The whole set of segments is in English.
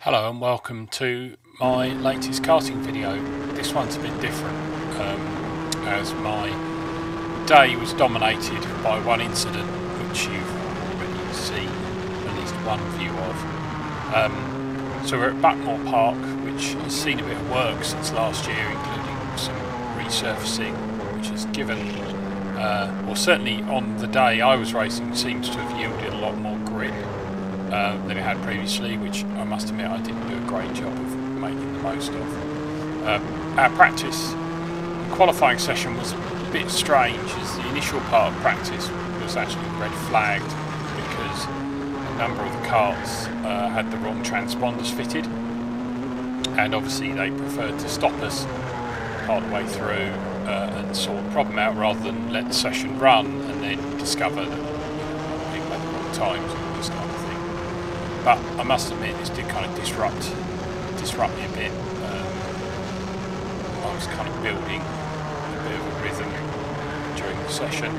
Hello and welcome to my latest karting video. This one's a bit different as my day was dominated by one incident which you've already seen at least one view of. So we're at Buckmore Park, which has seen a bit of work since last year, including some resurfacing, which has given, or certainly on the day I was racing, seems to have yielded a lot more grip than it had previously, which I must admit I didn't do a great job of making the most of. Our practice qualifying session was a bit strange, as the initial part of practice was actually red flagged because a number of the karts had the wrong transponders fitted, and obviously they preferred to stop us part of the way through and sort the problem out rather than let the session run and then discover that people had the wrong times and all this kind of thing. But I must admit, this did kind of disrupt me a bit. I was kind of building a bit of a rhythm during the session,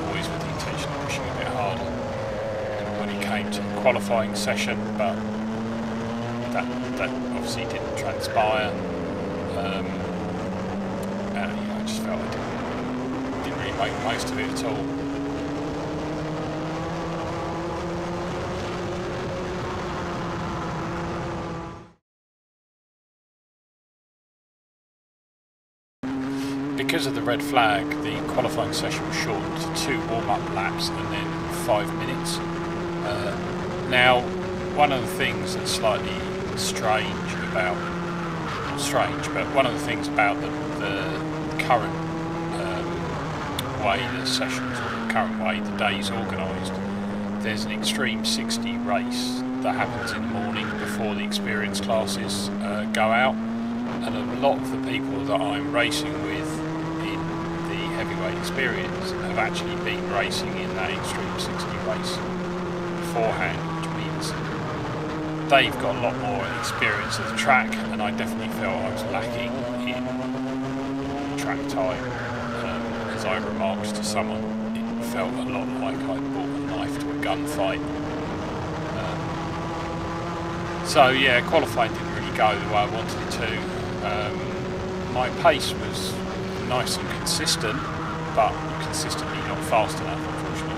always with the intention of pushing a bit harder when it came to the qualifying session, but that obviously didn't transpire. And I just felt I didn't really make the most of it at all. Because of the red flag, the qualifying session was shortened to 2 warm-up laps and then 5 minutes. Now, one of the things that's slightly strange about, not strange, but one of the things about the current way the sessions, or the current way the day is organised, there's an Extreme 60 race that happens in the morning before the experience classes go out, and a lot of the people that I'm racing with heavyweight experience have actually been racing in that Extreme 60 race beforehand, which means they've got a lot more experience of the track, and I definitely felt I was lacking in track time. As I remarked to someone, it felt a lot like I'd brought a knife to a gunfight. So yeah, qualifying didn't really go the way I wanted it to. My pace was nice and consistent, but consistently not fast enough, unfortunately.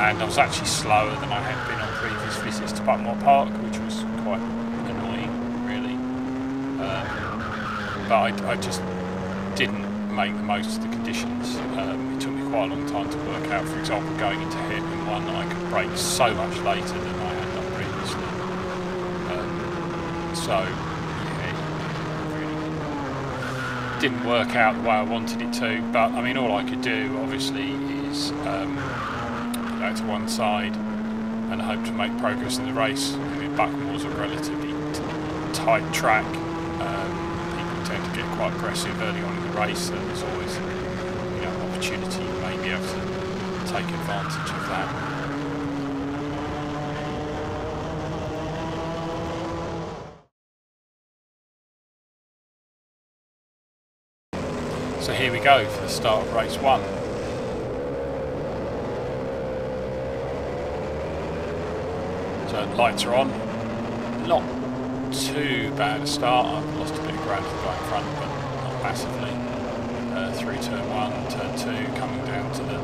And I was actually slower than I had been on previous visits to Buckmore Park, which was quite annoying, really. But I just didn't make the most of the conditions. It took me quite a long time to work out, for example, going into hairpin 1, that I could brake so much later than I had done previously. Didn't work out the way I wanted it to, but I mean, all I could do obviously is go to one side and hope to make progress in the race. I mean, Buckmore's a relatively tight track. People tend to get quite aggressive early on in the race, so there's always, you know, an opportunity you may be able to take advantage of that. So here we go for the start of race 1. So lights are on. Not too bad a start. I've lost a bit of ground to the guy in front, but not massively. Through turn 1, turn 2, coming down to the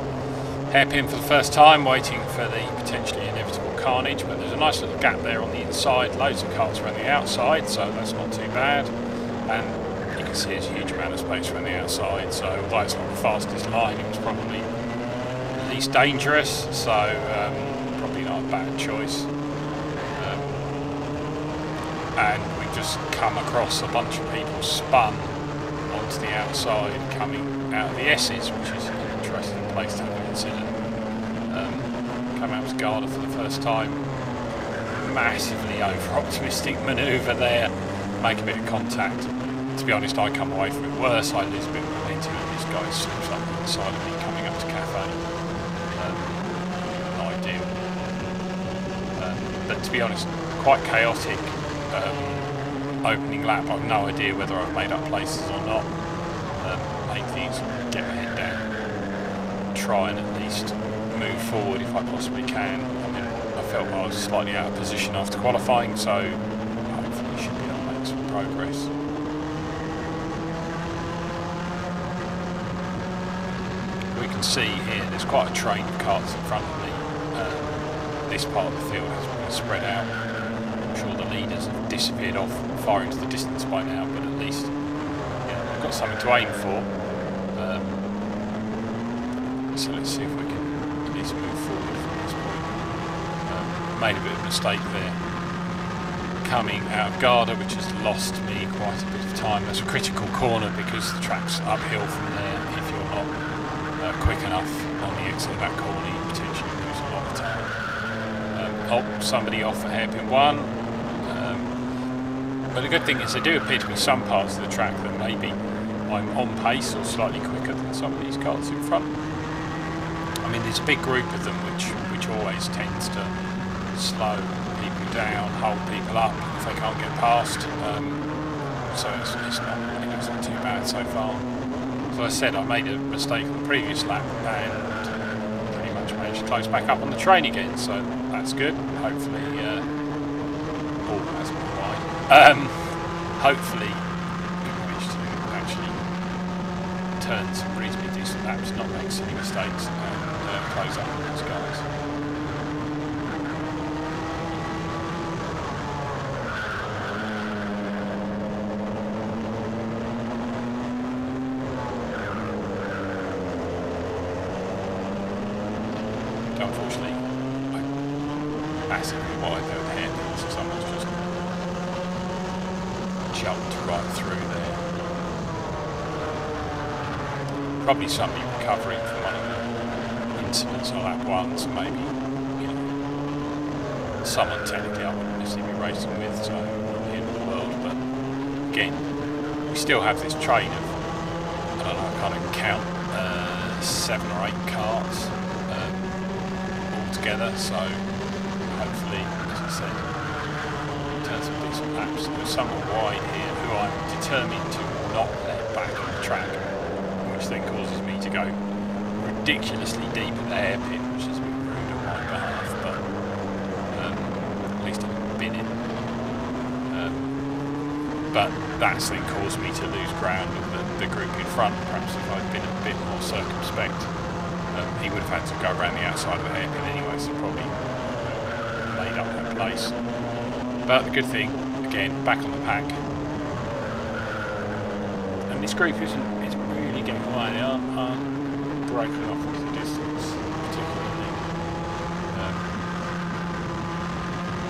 hairpin for the first time, waiting for the potentially inevitable carnage, but there's a nice little gap there on the inside, loads of karts around the outside, so that's not too bad. And you can see there's a huge amount of space around the outside, so although it's not the fastest line, it was probably the least dangerous, so probably not a bad choice. And we've just come across a bunch of people spun onto the outside coming out of the S's, which is an interesting place to have an incident. Come out as Garda for the first time. Massively over-optimistic manoeuvre there, make a bit of contact. To be honest, I come away from it worse. I lose a bit of momentum and this guy slips up the side of me coming up to Cafe. Not ideal. But to be honest, quite chaotic opening lap. I've no idea whether I've made up places or not. Main thing is get my head down. try and at least move forward if I possibly can. I mean, I felt I was slightly out of position after qualifying, so hopefully should be able to make some progress. We can see here there's quite a train of karts in front of me. This part of the field has been spread out. I'm sure the leaders have disappeared off far into the distance by now, but at least I've got something to aim for. So let's see if we can at least move forward from this point. Made a bit of a mistake there. Coming out of Garda, which has lost me quite a bit of time. That's a critical corner because the track's uphill from there. If you're not quick enough on the exit of that corner, you potentially lose a lot of time. Somebody off at hairpin 1. But the good thing is there do appear to be some parts of the track that maybe I'm on pace or slightly quicker than some of these cars in front. I mean, there's a big group of them which always tends to slow people down, hold people up if they can't get past. So it's not too bad so far. As I said, I made a mistake on the previous lap and pretty much managed to close back up on the train again, so that's good. Hopefully, that's more wide. Hopefully, we manage to actually turn some reasonably decent laps, not make silly mistakes, and close up on those guys. Unfortunately, I massively wide there with hairpins, so someone's just jumped right through there. Probably somebody recovering from one of the incidents on lap 1, so maybe, someone technically I wouldn't necessarily be racing with, so not the end of the world, but again, we still have this train of, I don't know, I can't even count, 7 or 8 cars together, so hopefully, as I said, turn some decent laps. There's someone wide here who I'm determined to not let back on the track, which then causes me to go ridiculously deep at the hairpin, which is a bit rude on my behalf, but at least I've been in. But that's then caused me to lose ground of the group in front. Perhaps if I'd been a bit more circumspect, he would have had to go around the outside of the hairpin anyway, so probably made up that place. But the good thing, again, back on the pack. And this group isn't really getting away. They aren't breaking off into the distance, particularly.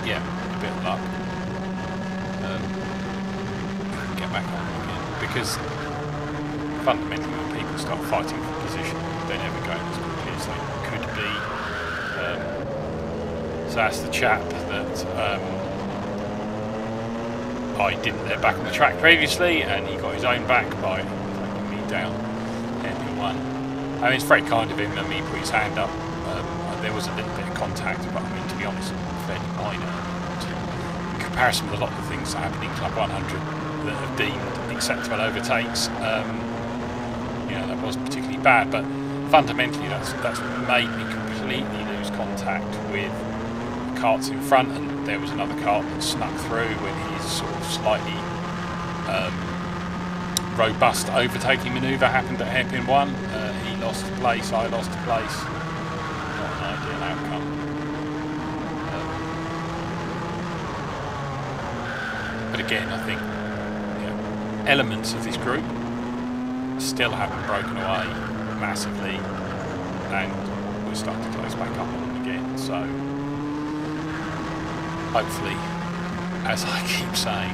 Yeah, a bit of luck. Get back on again. Because fundamentally when people start fighting for position, they're never going as quickly as they could be. So that's the chap that I didn't let back on the track previously, and he got his own back by taking me down hairpin 1. I mean, it's very kind of him. I mean, he put his hand up. There was a little bit of contact, but I mean, to be honest, fairly minor in comparison with a lot of the things that happen in Club 100 that have deemed acceptable overtakes. That wasn't particularly bad, but fundamentally that's what made me completely lose contact with the karts in front, and there was another kart that snuck through when his sort of slightly robust overtaking manoeuvre happened at hairpin 1. He lost place, I lost place. Not an ideal outcome. But again, I think elements of this group still haven't broken away massively, and we're starting to close back up on them again, so hopefully, as I keep saying,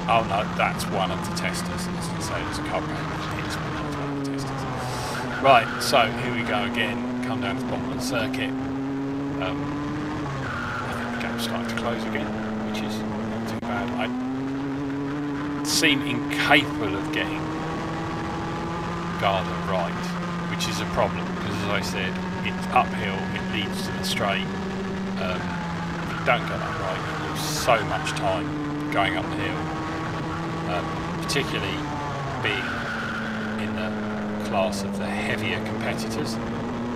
oh no, that's one of the testers. As I say, there's a couple of pins, but that's one of the testers. Right, so here we go again, come down to the bottom of the circuit. I think the gap's starting to close again, which is not too bad. I seem incapable of getting Garda right, which is a problem, because as I said, it's uphill, it leads to the straight. If you don't get that right, you lose so much time going up the hill, particularly being in the class of the heavier competitors.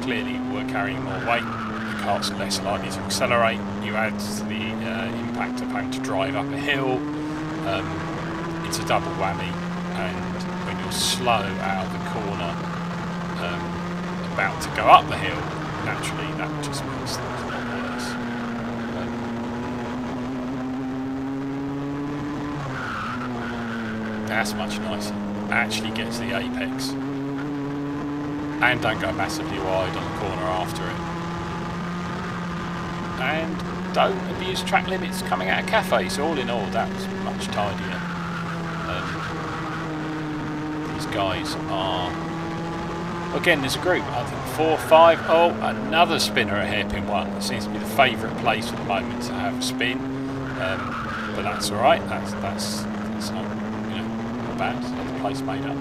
Clearly we're carrying more weight, the kart's less likely to accelerate. You add to the impact of having to drive up a hill, it's a double whammy, and when you're slow out of the corner, about to go up the hill, naturally that just makes things a lot worse. That's much nicer. Actually gets the apex. And don't go massively wide on the corner after it. And don't abuse track limits coming out of cafes. All in all, that was much tidier. These guys are... Again, there's a group. I think 4, 5. Oh, another spinner at hairpin 1. It seems to be the favourite place at the moment to have a spin. But that's all right. That's not, not bad. Another place made up.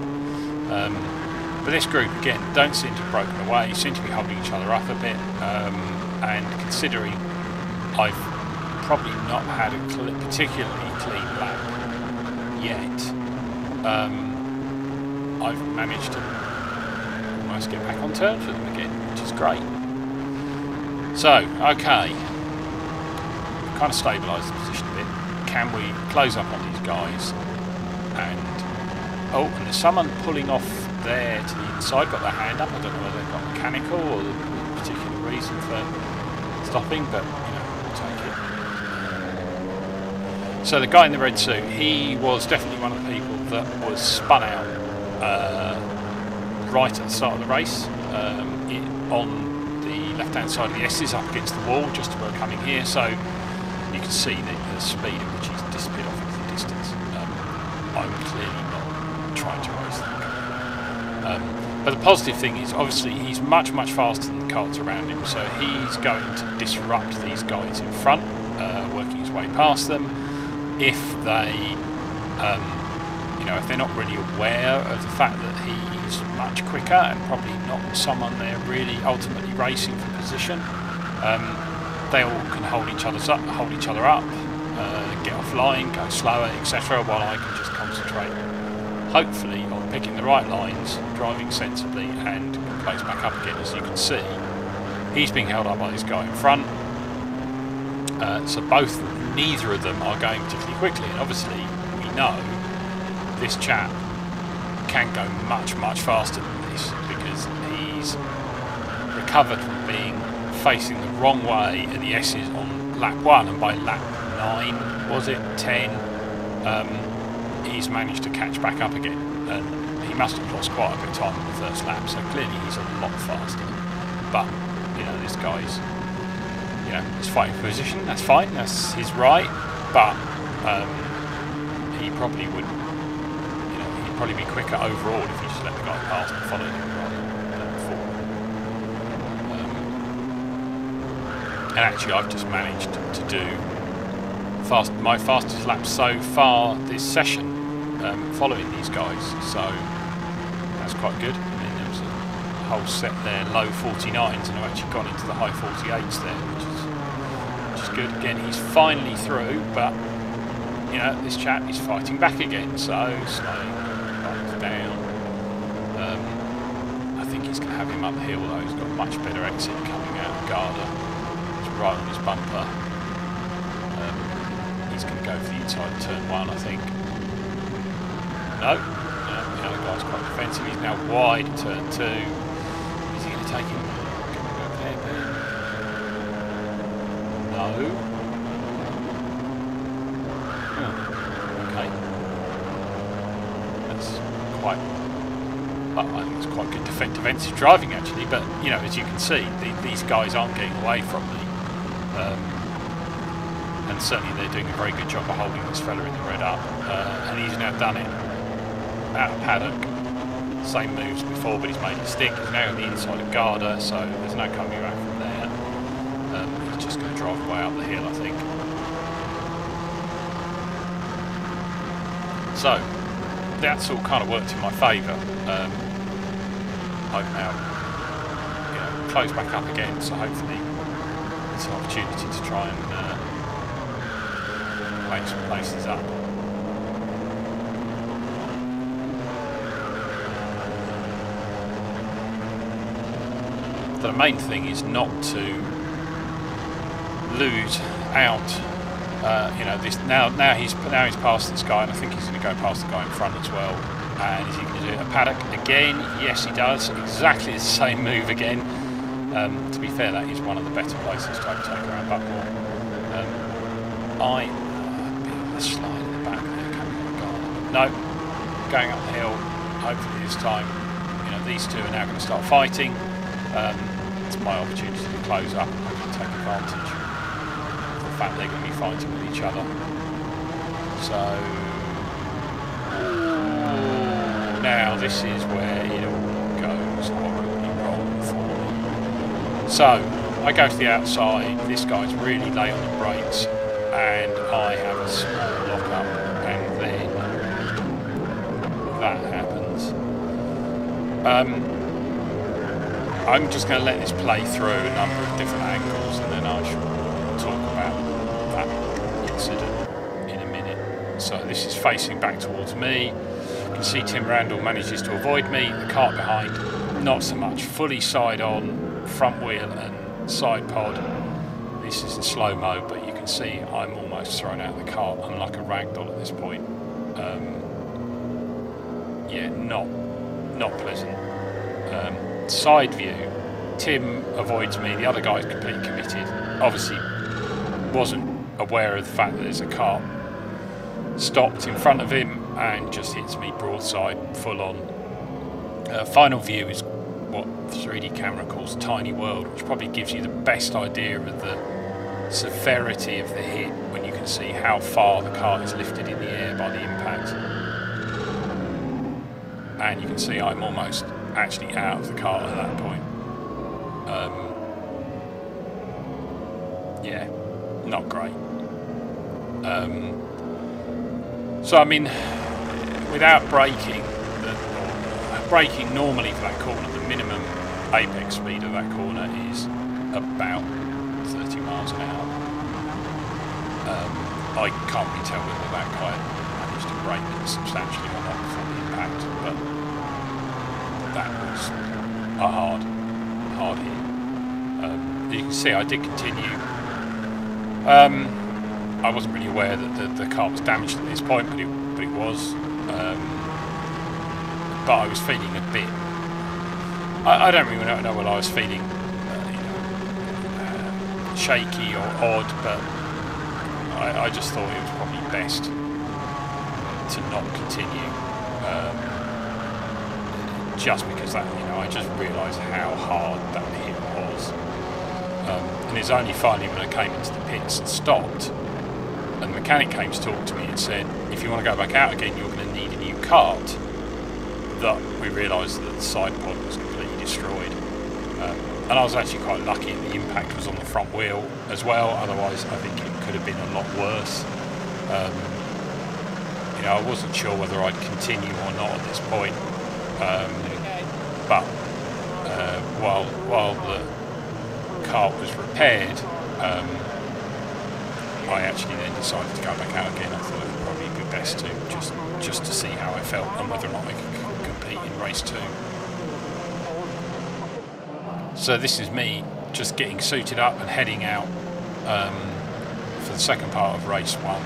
But this group, again, don't seem to have broken away, seem to be holding each other up a bit, and considering I've probably not had a particularly clean lap yet, I've managed to almost get back on terms with them again, which is great. So, okay, we've kind of stabilised the position a bit. Can we close up on these guys? And there's someone pulling off there to the inside, got their hand up. I don't know whether they've got mechanical or a particular reason for stopping, but we'll take it. So the guy in the red suit, he was definitely one of the people that was spun out right at the start of the race, on the left hand side of the S's up against the wall just as we're coming here, so you can see the speed at which he's disappeared off into the distance. I'm clearly not trying to race that. But the positive thing is, obviously, he's much, much faster than the karts around him, so he's going to disrupt these guys in front, working his way past them. If they, if they're not really aware of the fact that he's much quicker and probably not someone they're really ultimately racing for position, they all can hold each other up, get offline, go slower, etc., while I can just concentrate, hopefully, on picking the right lines, driving sensibly, and close back up again. As you can see, he's being held up by this guy in front, so neither of them are going particularly quickly, and obviously we know this chap can go much, much faster than this, because he's recovered from being facing the wrong way at the S's on lap 1, and by lap 9, was it, 10, he's managed to catch back up again, and he must have lost quite a bit of time in the first lap, so clearly he's a lot faster. But this guy's he's fighting for position, that's fine, that's his right, but he probably would he'd probably be quicker overall if he just let the guy past and followed him rather than forward. And actually I've just managed to do my fastest lap so far this session, following these guys, so that's quite good. I mean, there was a whole set there, low 49s, and I've actually gone into the high 48s there, which is good. Again, he's finally through, but this chap is fighting back again, so slowing down. I think he's going to have him uphill though. He's got a much better exit coming out of Garda. It's right on his bumper. He's going to go for the inside of turn 1, I think. No, the other guy's quite defensive. He's now wide at turn 2. Is he going to take him? No. Okay. That's quite... Well, I think it's quite good defensive driving actually, but as you can see, these guys aren't getting away from me. And certainly they're doing a very good job of holding this fella in the red up, and he's now done it out of paddock. Same moves before, but he's made it stick. He's now on the inside of Garda, so there's no coming back from there. He's just going to drive away up the hill, I think. So that's all kind of worked in my favour. I've now closed back up again, so hopefully it's an opportunity to try and make some places up. the main thing is not to lose out. You know, this now he's past this guy, and I think he's going to go past the guy in front as well. And is he going to do a paddock again? Yes, he does. Exactly the same move again. To be fair, that is one of the better places to overtake around Buckmore. A bit of a slide in the back there, coming on the guard. No, going up the hill. Hopefully this time, you know, these two are now going to start fighting. It's my opportunity to close up and hopefully take advantage of the fact they're going to be fighting with each other. So now this is where it all goes horribly wrong for me. So I go to the outside, this guy's really late on the brakes, and I have a small lock up, and then that happens. I'm just going to let this play through a number of different angles, and then I shall talk about that incident in a minute. So this is facing back towards me. You can see Tim Randall manages to avoid me. The cart behind, not so much. Fully side on, front wheel and side pod. This is in slow-mo, but you can see I'm almost thrown out of the cart. I'm like a ragdoll at this point. Yeah, not pleasant. Side view, Tim avoids me, the other guy's completely committed. Obviously wasn't aware of the fact that there's a car stopped in front of him and just hits me broadside, full on. Final view is what the 3D camera calls tiny world, which probably gives you the best idea of the severity of the hit when you can see how far the car is lifted in the air by the impact. And you can see I'm almost actually out of the car at that point. Yeah, not great. So I mean, without braking, braking normally for that corner, the minimum apex speed of that corner is about 30 miles an hour. I can't really tell whether that guy managed to brake substantially or not before the impact, but that was a hard hit. You can see I did continue. I wasn't really aware that the car was damaged at this point, but it was. But I was feeling a bit. I don't really know whether I was feeling shaky or odd, but I just thought it was probably best to not continue. Just because that, I just realised how hard that hit was. And it's only finally when I came into the pits and stopped, and the mechanic came to talk to me and said, if you want to go back out again, you're going to need a new kart, that we realised that the side pod was completely destroyed. And I was actually quite lucky the impact was on the front wheel as well, otherwise I think it could have been a lot worse. I wasn't sure whether I'd continue or not at this point. But while the kart was repaired, I actually then decided to go back out again. I thought it would probably be best to just to see how I felt and whether or not I could compete in race 2. So this is me just getting suited up and heading out for the second part of race 1.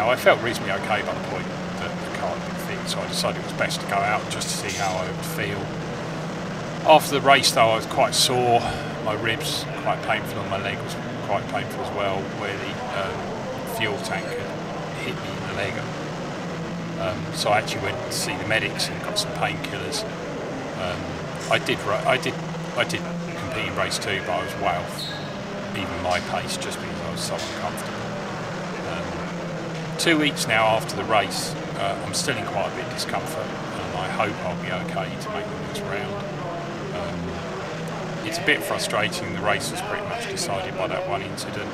I felt reasonably okay by the point that the car had been fixed, so I decided it was best to go out just to see how I would feel. After the race though, I was quite sore, my ribs quite painful and my leg was quite painful as well, where the fuel tank had hit me in the leg. So I actually went to see the medics and got some painkillers. I did compete in race 2, but I was way off even my pace just because I was so uncomfortable. 2 weeks now after the race, I'm still in quite a bit of discomfort, and I hope I'll be okay to make the next round. It's a bit frustrating. The race was pretty much decided by that one incident,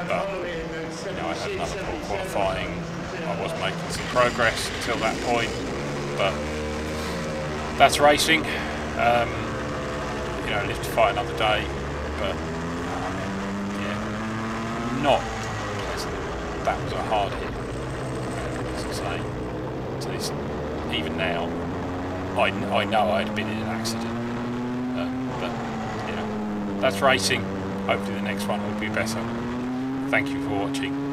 but I had another poor qualifying. I was making some progress until that point, but that's racing. Live to fight another day, but not pleasant. That was a hard hit, as I say, to this even now, I know I'd have been in an accident. But, you know, that's racing. Hopefully the next one will be better. Thank you for watching.